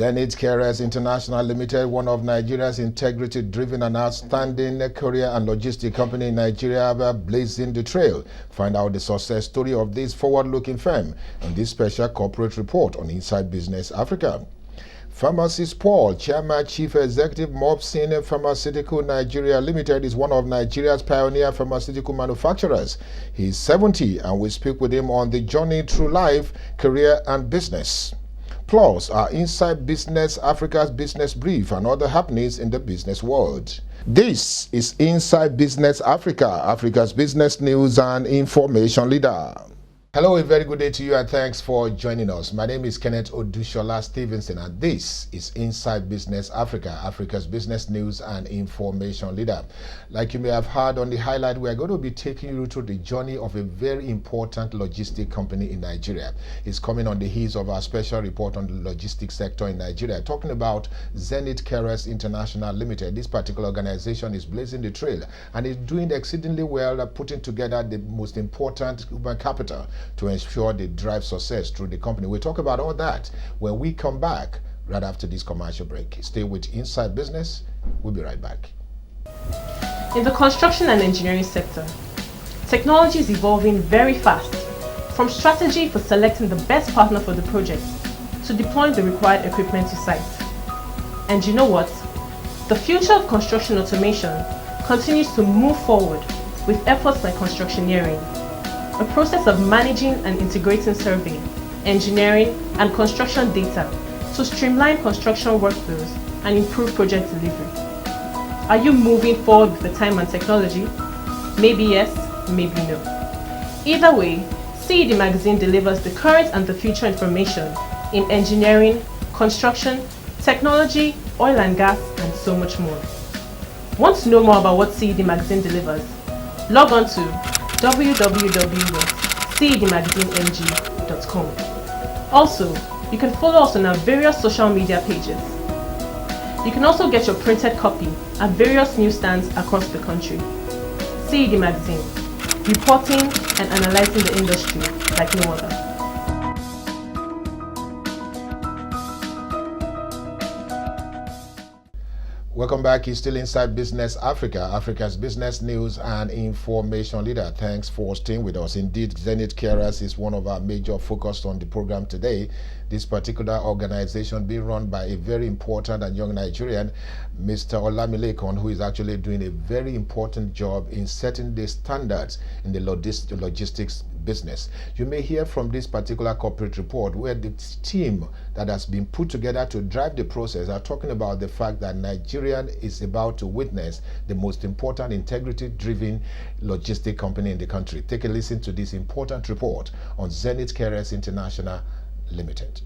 Zenith Carriers International Limited, one of Nigeria's integrity-driven and outstanding courier and logistic company in Nigeria, blazing the trail. Find out the success story of this forward-looking firm in this special corporate report on Inside Business Africa. Pharmacist Paul, Chairman Chief Executive Mopsin Pharmaceutical Nigeria Limited, is one of Nigeria's pioneer pharmaceutical manufacturers. He is 70 and we speak with him on the journey through life, career and business. Plus, our Inside Business Africa's business brief and other happenings in the business world. This is Inside Business Africa, Africa's business news and information leader. Hello, a very good day to you and thanks for joining us. My name is Kenneth Odushola Stevenson and this is Inside Business Africa, Africa's business news and information leader. Like you may have heard on the highlight, we are going to be taking you through the journey of a very important logistic company in Nigeria. It's coming on the heels of our special report on the logistics sector in Nigeria, talking about Zenith Carriers International Limited. This particular organization is blazing the trail and is doing exceedingly well at putting together the most important human capital to ensure they drive success through the company. We'll talk about all that when we come back right after this commercial break. Stay with Inside Business. We'll be right back. In the construction and engineering sector, technology is evolving very fast, from strategy for selecting the best partner for the project to deploying the required equipment to site. And you know what? The future of construction automation continues to move forward with efforts like constructioneering, a process of managing and integrating survey, engineering, and construction data to streamline construction workflows and improve project delivery. Are you moving forward with the time and technology? Maybe yes, maybe no. Either way, CED Magazine delivers the current and the future information in engineering, construction, technology, oil and gas, and so much more. Want to know more about what CED Magazine delivers? Log on to www.cedmagazinemg.com. Also, you can follow us on our various social media pages. You can also get your printed copy at various newsstands across the country. CED Magazine, reporting and analyzing the industry like no other. Welcome back. You're still Inside Business Africa, Africa's business news and information leader. Thanks for staying with us. Indeed, Zenith Carriers is one of our major focus on the program today. This particular organization being run by a very important and young Nigerian, Mr. Olamilekan, who is actually doing a very important job in setting the standards in the logistics business. You may hear from this particular corporate report where the team that has been put together to drive the process are talking about the fact that Nigeria is about to witness the most important integrity-driven logistic company in the country. Take a listen to this important report on Zenith Carriers International Limited.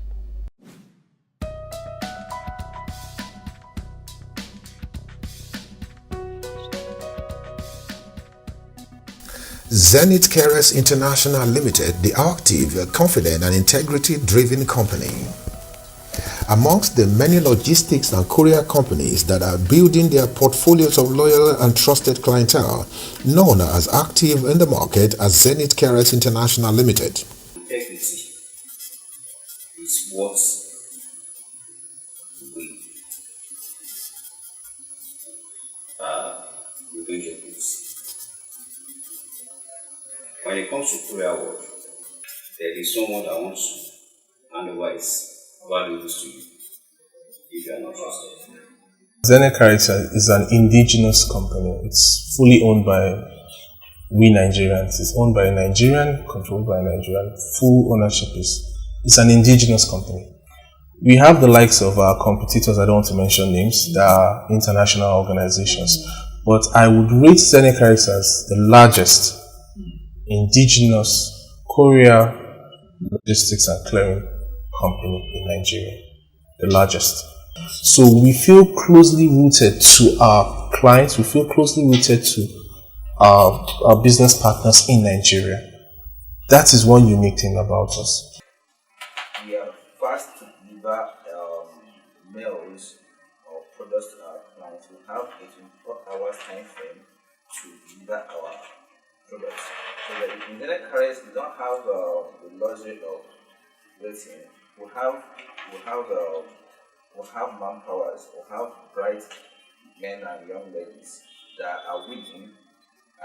Zenith Carriers International Limited, the active, confident and integrity-driven company. Amongst the many logistics and courier companies that are building their portfolios of loyal and trusted clientele, known as active in the market as Zenith Carriers International Limited. Integrity is what we bring your goods. When it comes to courier world, there is someone that wants to hand over his valuables to you if you are not trusted. Zenith Carriers is an indigenous company. It's fully owned by we Nigerians. It's owned by a Nigerian, controlled by a Nigerian. Full ownership it's an indigenous company. We have the likes of our competitors, I don't want to mention names, that are international organizations. But I would rate Zenith Carriers as the largest indigenous courier, logistics and clearing company in Nigeria, the largest. So we feel closely rooted to our clients, we feel closely rooted to our business partners in Nigeria. That is one unique thing about us. We are fast to deliver mails or products to our clients. We have a 24 hours time frame to deliver our products. So that in Zenith Carriers, we don't have the luxury of waiting. We have we have manpowers, we have bright men and young ladies that are willing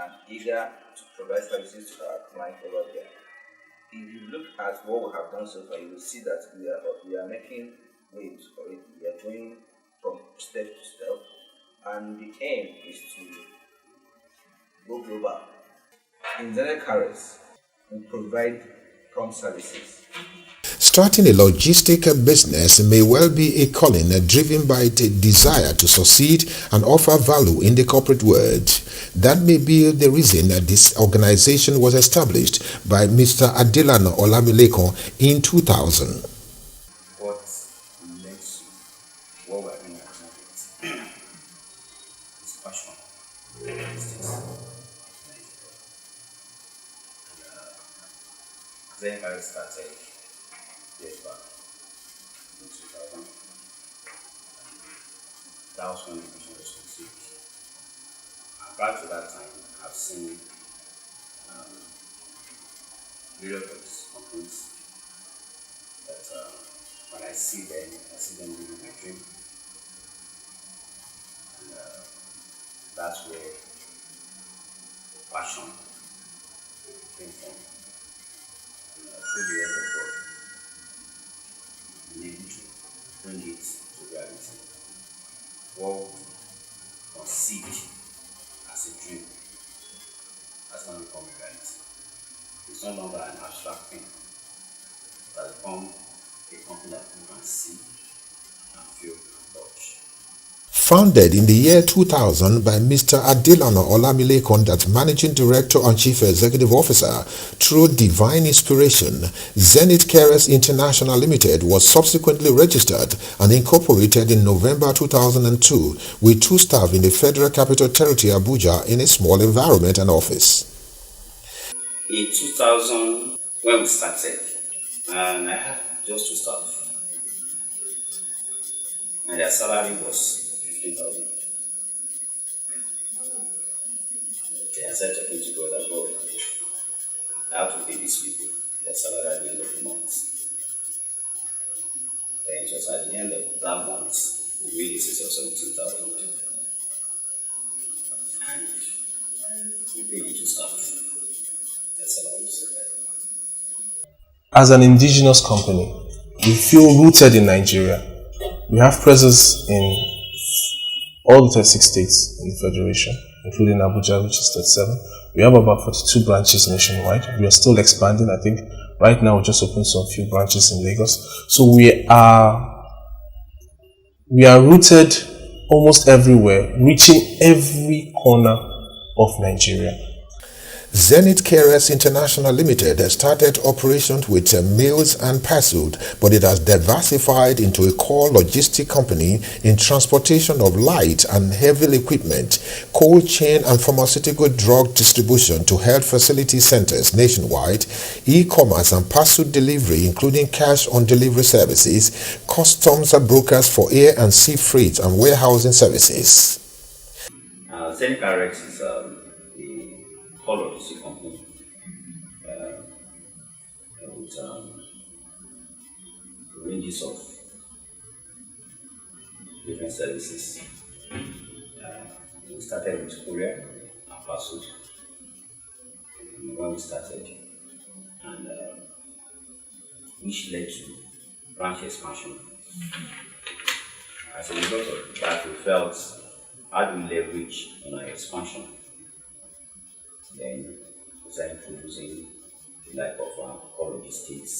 and eager to provide services to our clients over there. If you look at what we have done so far, you will see that we are making waves already. We are going from step to step, and the aim is to go global. In Zenith Careers, we provide prompt services. Starting a logistic business may well be a calling driven by the desire to succeed and offer value in the corporate world. That may be the reason that this organization was established by Mr. Adelano Olamilekan in 2000. What makes what we're doing at the moment is passion. Zenith Careers started years back in 2000. That was when the vision was conceived. And prior to that time, I've seen various of these companies that when I see them living my dream. And that's where the passion came from. And through the help of God, I'm able to bring it to reality. What we conceived as a dream has now become a reality. It's no longer an abstract thing. It has become a company that you can see and feel and touch. Founded in the year 2000 by Mr. Adelano Olamilekan, that's Managing Director and Chief Executive Officer, through divine inspiration, Zenith Careers International Limited was subsequently registered and incorporated in November 2002 with 2 staff in the Federal Capital Territory, Abuja, in a small environment and office. In 2000, when we started, and I had just 2 staff, and their salary was 15,000. Okay, I started talking to God that God, I have to pay these people their salary at the end of the month. Then it was at the end of that month, we made a sales of 17,000. And we paid the 2 staff their salaries. As an indigenous company, we feel rooted in Nigeria. We have presence in all the 36 states in the Federation, including Abuja, which is 37. We have about 42 branches nationwide. We are still expanding. I think right now we just opened some few branches in Lagos. So we are rooted almost everywhere, reaching every corner of Nigeria. Zenith Careers International Limited has started operations with mails and parcels, but it has diversified into a core logistic company in transportation of light and heavy equipment, cold chain and pharmaceutical drug distribution to health facility centers nationwide, e-commerce and parcel delivery, including cash on delivery services, customs brokers for air and sea freight and warehousing services. Zenith Careers is a logistic company with ranges of different services. We started with courier and parcels when we started, and which led to branch expansion. As a result of that, we felt how do we leverage on our expansion. Then we started producing the like of core logistics,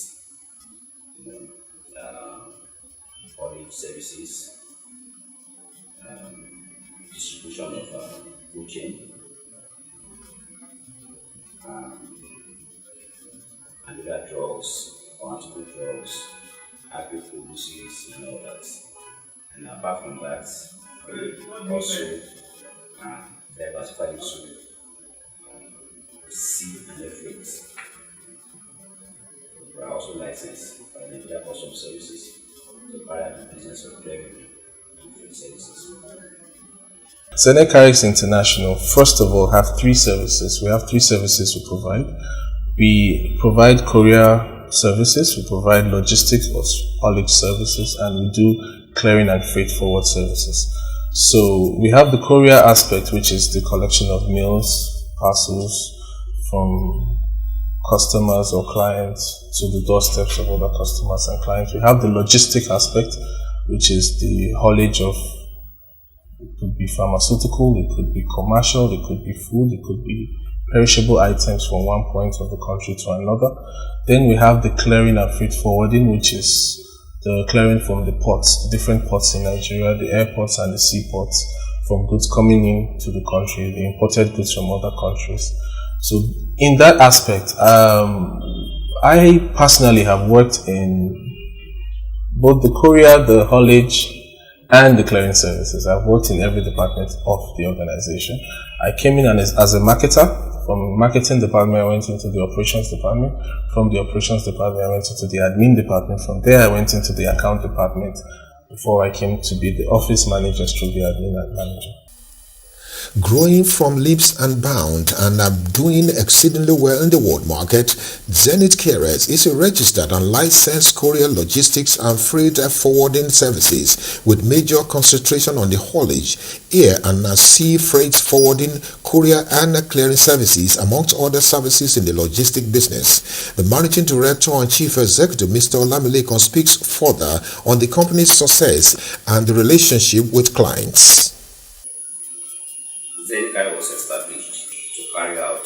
haulage services, distribution of food chain, and other drugs, pharmaceutical drugs, agri-produces, and all that. And apart from that, we also diversified into sea and air freight. We are also licensed by the Nigeria Customs Services to carry out the business of delivery and freight services. Zenith Careers International, first of all, have 3 services. We have 3 services we provide. We provide courier services, we provide logistics or haulage services, and we do clearing and freight forward services. So we have the courier aspect, which is the collection of mails, parcels from customers or clients to the doorsteps of other customers and clients. We have the logistic aspect, which is the haulage of, it could be pharmaceutical, it could be commercial, it could be food, it could be perishable items from one point of the country to another. Then we have the clearing and freight forwarding, which is the clearing from the ports, the different ports in Nigeria, the airports and the seaports, from goods coming in to the country, the imported goods from other countries. So in that aspect, I personally have worked in both the courier, the haulage, and the clearing services. I've worked in every department of the organization. I came in as a marketer. From the marketing department, I went into the operations department. From the operations department, I went into the admin department. From there, I went into the account department before I came to be the office manager through the admin manager. Growing from leaps and bounds and doing exceedingly well in the world market, Zenith Carriers is a registered and licensed courier logistics and freight forwarding services with major concentration on the haulage, air and sea freight forwarding, courier and clearing services, amongst other services in the logistic business. The Managing Director and Chief Executive, Mr. Olamilekan, speaks further on the company's success and the relationship with clients. Zenith Carriers was established to carry out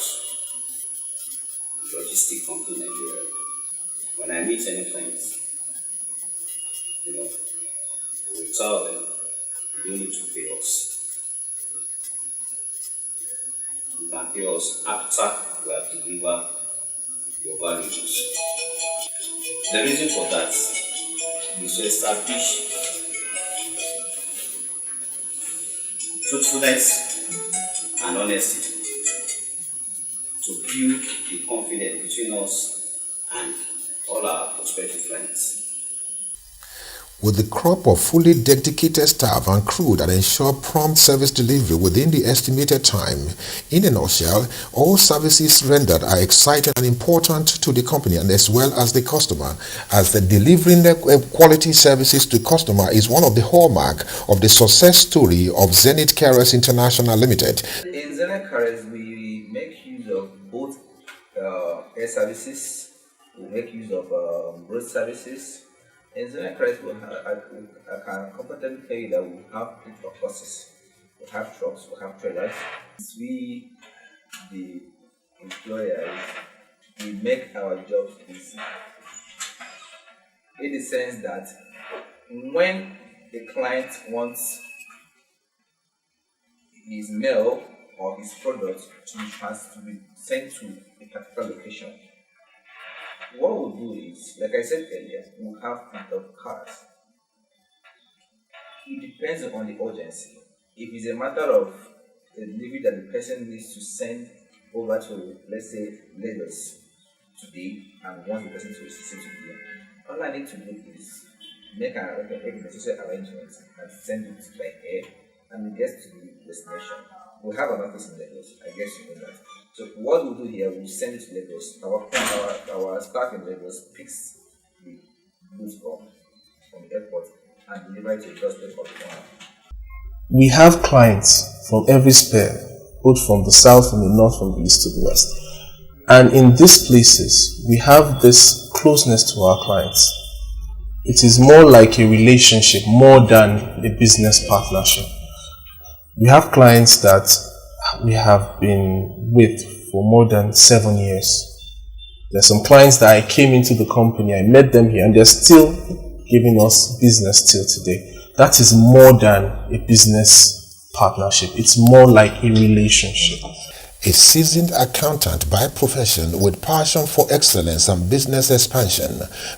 logistic company in Nigeria. When I meet any clients, we will tell them, you don't need to pay us. You can pay us after we have delivered your values. The reason for that is to establish truthfulness and honesty, to build the confidence between us and all our prospective clients. With the crop of fully dedicated staff and crew that ensure prompt service delivery within the estimated time, in a nutshell, all services rendered are exciting and important to the company and as well as the customer, as the delivering quality services to customer is one of the hallmark of the success story of Zenith Carriers International Limited. In Zenith Carriers, we make use of both air services, we make use of road services. In Zenith Carriers, I can comfortably tell you that we have fleet of buses, we have trucks, we have trailers. We, the employers, we make our jobs easy. In the sense that when the client wants his mail or his product to be sent to a particular location, what we'll do is, like I said earlier, we'll have fleet of cars. It depends on the urgency. If it's a matter of a delivery that the person needs to send over to, let's say, Lagos today, and wants the person to receive today, all I need to do is make the necessary arrangements and send it by air, and it gets to the destination. We have an office in Lagos, I guess you know that. So what we'll do here, we'll send it to Lagos. Our staff in Lagos picks the goods from the airport and deliver it to the doorstep of the owner. We have clients from every sphere, both from the south, from the north, from the east to the west. And in these places, we have this closeness to our clients. It is more like a relationship, more than a business partnership. We have clients that we have been with for more than 7 years. There's some clients that I came into the company, I met them here, and they're still giving us business till today. That is more than a business partnership. It's more like a relationship. A seasoned accountant by profession with passion for excellence and business expansion,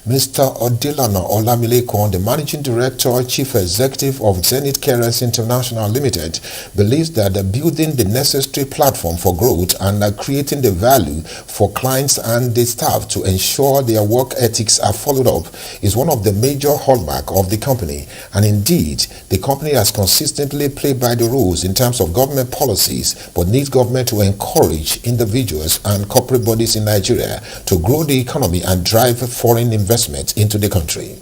Mr. Odilana Olamilekan, the Managing Director, Chief Executive of Zenith Carriers International Limited, believes that building the necessary platform for growth and creating the value for clients and the staff to ensure their work ethics are followed up is one of the major hallmarks of the company. And indeed, the company has consistently played by the rules in terms of government policies, but needs government to encourage individuals and corporate bodies in Nigeria to grow the economy and drive foreign investment into the country.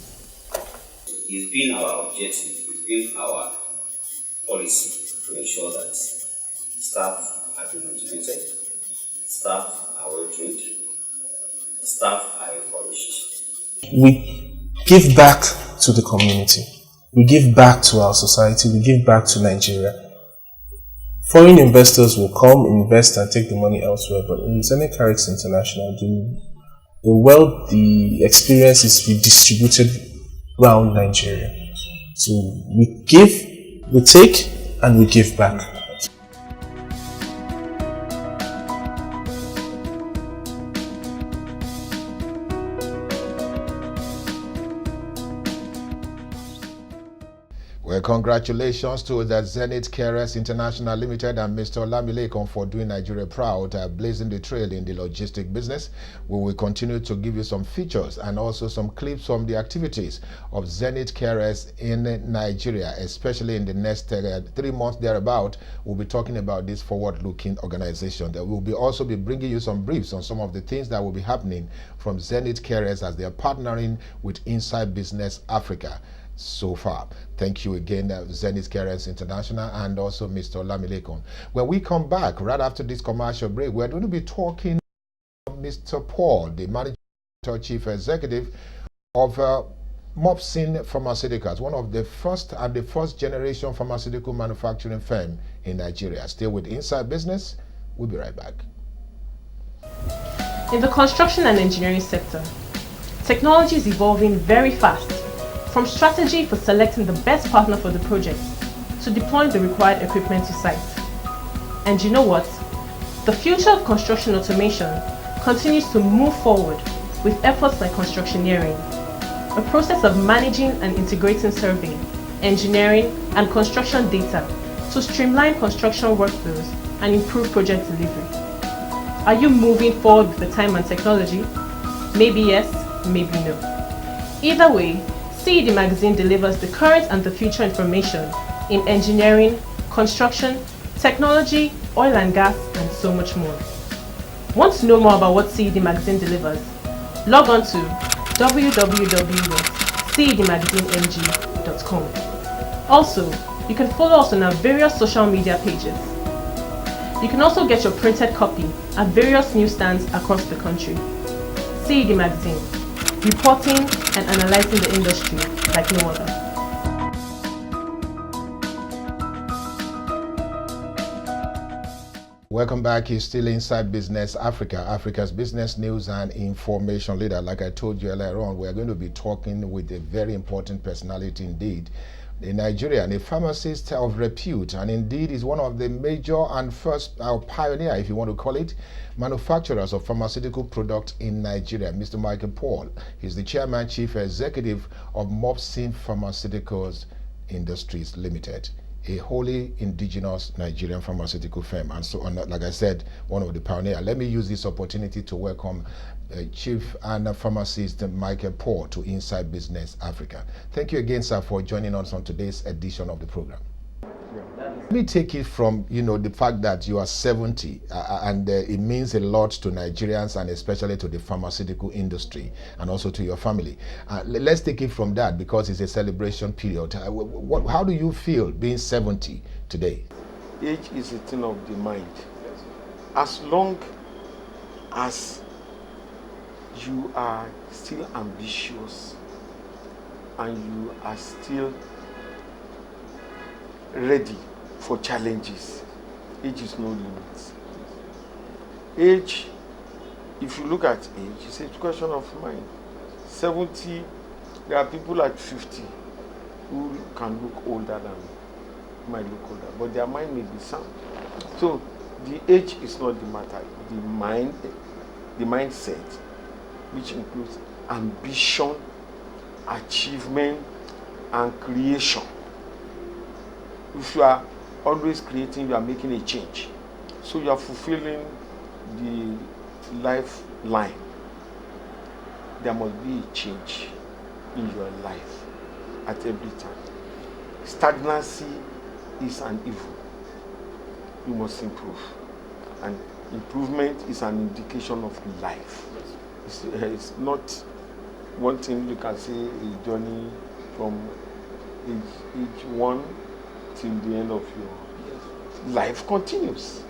It's been about objective, we give our policy to ensure that staff are being motivated, staff are well trained, staff are encouraged. We give back to the community. We give back to our society. We give back to Nigeria. Foreign investors will come, invest, and take the money elsewhere. But in Zenith Carex International, the wealth, the experience is redistributed around Nigeria. So we give, we take, and we give back. Well, congratulations to the Zenith Carex International Limited and Mr. Olamilekan for doing Nigeria proud, blazing the trail in the logistic business. We will continue to give you some features and also some clips from the activities of Zenith Carex in Nigeria, especially in the next 3 months thereabout. We'll be talking about this forward-looking organization. That will be also be bringing you some briefs on some of the things that will be happening from Zenith Carex as they are partnering with Inside Business Africa. So far. Thank you again, Zenith Carex International, and also Mr. Olamilekan. When we come back, right after this commercial break, we're going to be talking to Mr. Paul, the Manager Chief Executive of Mopsin Pharmaceuticals, one of the first generation pharmaceutical manufacturing firm in Nigeria. Still with Inside Business, we'll be right back. In the construction and engineering sector, technology is evolving very fast. From strategy for selecting the best partner for the project to deploying the required equipment to site. And you know what? The future of construction automation continues to move forward with efforts like constructioneering, a process of managing and integrating survey, engineering, and construction data to streamline construction workflows and improve project delivery. Are you moving forward with the time and technology? Maybe yes, maybe no. Either way, CED Magazine delivers the current and the future information in engineering, construction, technology, oil and gas, and so much more. Want to know more about what CED Magazine delivers? Log on to www.cedmagazinemg.com. Also, you can follow us on our various social media pages. You can also get your printed copy at various newsstands across the country. CED Magazine, reporting and analyzing the industry like no other. Welcome back. You're still Inside Business Africa, Africa's business news and information leader. Like I told you earlier on, we're going to be talking with a very important personality indeed in Nigeria, and a pharmacist of repute, and indeed is one of the major and first pioneer, if you want to call it, manufacturers of pharmaceutical products in Nigeria, Mr. Michael Paul. He's the Chairman Chief Executive of Mopsin Pharmaceuticals Industries Limited, a wholly indigenous Nigerian pharmaceutical firm, and so on. Like I said, one of the pioneers. Let me use this opportunity to welcome Chief and Pharmacist Michael Paul to Inside Business Africa. Thank you again, sir, for joining us on today's edition of the program. Let me take it from, the fact that you are 70, and it means a lot to Nigerians and especially to the pharmaceutical industry and also to your family. Let's take it from that because it's a celebration period. How do you feel being 70 today? Age is a thing of the mind. As long as you are still ambitious and you are still ready for challenges, age is no limit. Age, if you look at age, it's a question of mind. 70, there are people at 50 who can look older than might look older, but their mind may be sound. So the age is not the matter. The mindset, which includes ambition, achievement, and creation. If you are always creating, you are making a change. So you are fulfilling the lifeline. There must be a change in your life at every time. Stagnancy is an evil. You must improve. And improvement is an indication of life. It's not one thing you can say a journey from age 1 till the end of your life continues.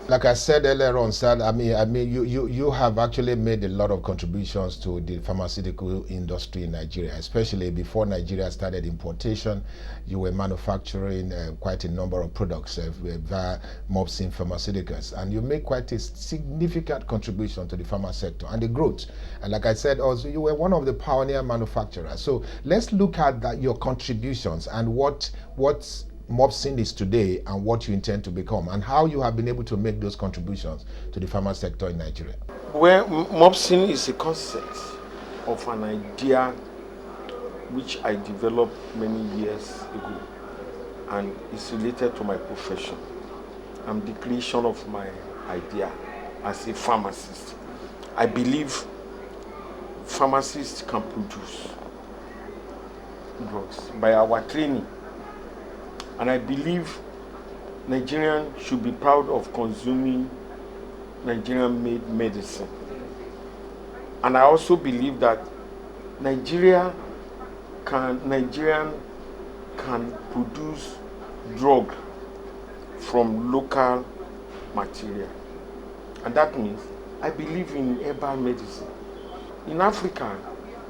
Like I said earlier on, sir, you have actually made a lot of contributions to the pharmaceutical industry in Nigeria, especially before Nigeria started importation. You were manufacturing quite a number of products via Mopsin Pharmaceuticals, and you made quite a significant contribution to the pharma sector and the growth. And like I said, also you were one of the pioneer manufacturers. So let's look at your contributions and what Mopsin is today and what you intend to become, and how you have been able to make those contributions to the pharma sector in Nigeria. Well, Mopsin is a concept of an idea which I developed many years ago, and it's related to my profession. I'm the creation of my idea as a pharmacist. I believe pharmacists can produce drugs by our training. And I believe Nigerians should be proud of consuming Nigerian-made medicine. And I also believe that Nigerian can produce drug from local material. And that means I believe in herbal medicine. In Africa,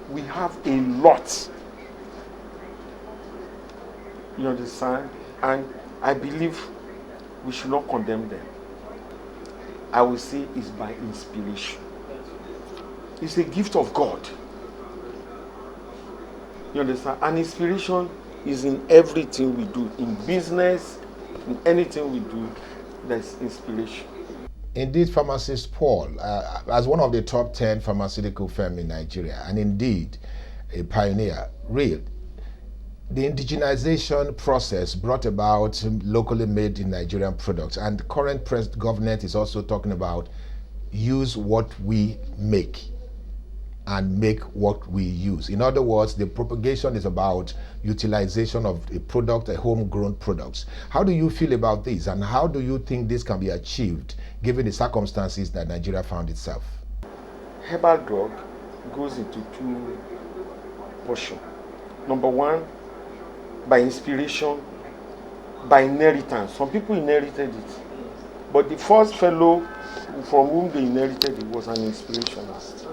we have a lot. You understand? And I believe we should not condemn them. I will say it's by inspiration. It's a gift of God. You understand? And inspiration is in everything we do. In business, in anything we do, there's inspiration. Indeed, pharmacist Paul, as one of the top 10 pharmaceutical firms in Nigeria, and indeed a pioneer, real. The indigenization process brought about locally made in Nigerian products, and the current government is also talking about use what we make and make what we use. In other words, the propagation is about utilization of a product, a homegrown products. How do you feel about this, and how do you think this can be achieved given the circumstances that Nigeria found itself? Herbal drug goes into two portions. Number one, by inspiration, by inheritance. Some people inherited it, but the first fellow from whom they inherited it was an inspirationist.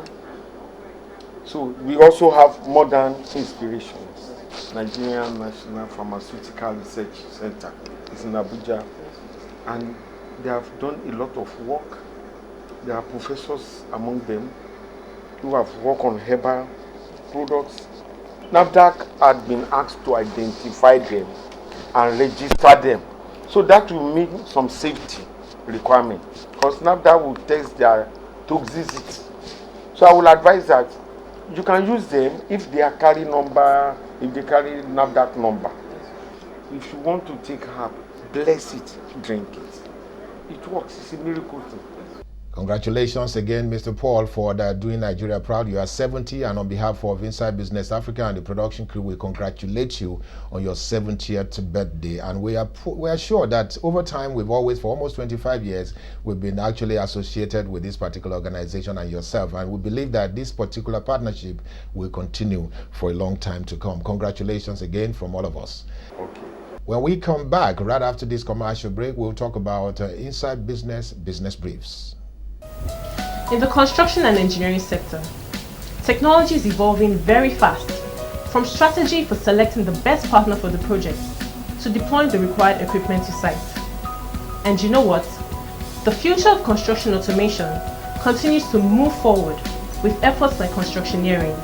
So we also have modern inspirations. Nigerian National Pharmaceutical Research Center is in Abuja, and they have done a lot of work. There are professors among them who have worked on herbal products. NAFDAC had been asked to identify them and register them. So that will mean some safety requirement, because NAFDAC will test their toxicity. So I will advise that you can use them if they carry number, if they carry NAFDAC number. If you want to take herb, bless it, drink it. It works. It's a miracle thing. Congratulations again, Mr. Paul, for doing Nigeria proud. You are 70, and on behalf of Inside Business Africa and the production crew, we congratulate you on your 70th birthday. And we are sure that over time, we've always, for almost 25 years, we've been actually associated with this particular organization and yourself. And we believe that this particular partnership will continue for a long time to come. Congratulations again from all of us. Okay. When we come back, right after this commercial break, we'll talk about Inside Business Briefs. In the construction and engineering sector, technology is evolving very fast, from strategy for selecting the best partner for the project to deploying the required equipment to site. And you know what? The future of construction automation continues to move forward with efforts like constructioneering,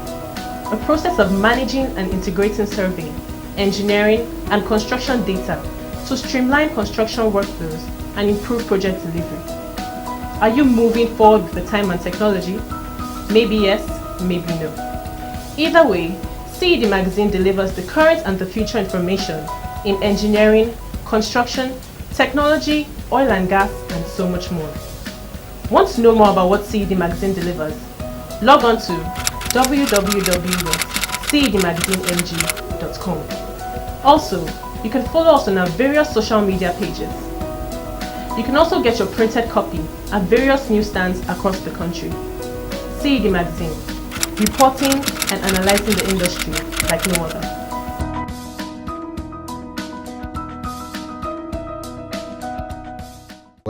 a process of managing and integrating survey, engineering, and construction data to streamline construction workflows and improve project delivery. Are you moving forward with the time and technology? Maybe yes, maybe no. Either way, CED Magazine delivers the current and the future information in engineering, construction, technology, oil and gas, and so much more. Want to know more about what CED Magazine delivers? Log on to www.cedmagazinemg.com. Also, you can follow us on our various social media pages. You can also get your printed copy at various newsstands across the country. CED Magazine, reporting and analyzing the industry like no other.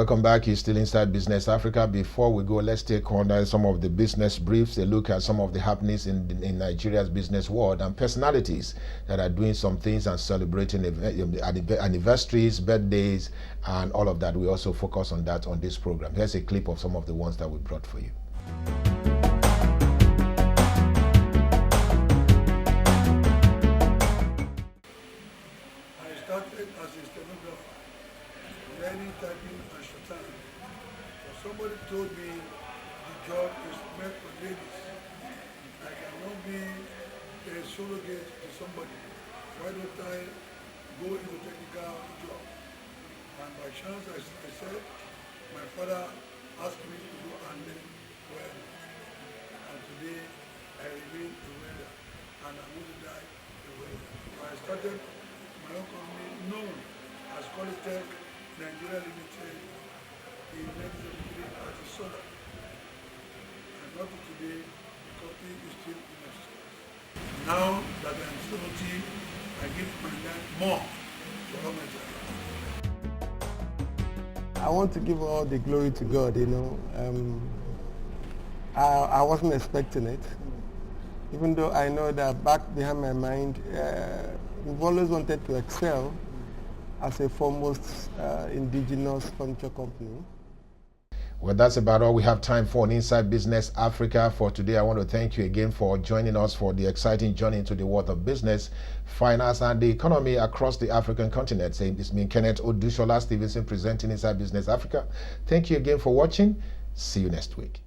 Welcome back. You're still inside Business Africa. Before we go, let's take on some of the business briefs, a look at some of the happenings in Nigeria's business world and personalities that are doing some things and celebrating anniversaries, birthdays, and all of that. We also focus on that on this program. Here's a clip of some of the ones that we brought for you. I started as a stenographer, learning typing and shorthand. But somebody told me the job is meant for ladies. I cannot be a surrogate to somebody. Why don't I go into technical job? And by chance, I said, my father asked me to go and learn welding. And today, I remain a welder, and I want to die a welder. I started my own company known as Qualitech Nigeria Limited in 1973 as a solar. And up to today, the company is still in existence. Now that I am 70, I give my life more to all my child. I want to give all the glory to God, you know. I wasn't expecting it, even though I know that back behind my mind, we've always wanted to excel as a foremost indigenous furniture company. Well, that's about all we have time for on Inside Business Africa for today. I want to thank you again for joining us for the exciting journey into the world of business, finance, and the economy across the African continent. It's me, Kenneth Odushola Stevenson, presenting Inside Business Africa. Thank you again for watching. See you next week.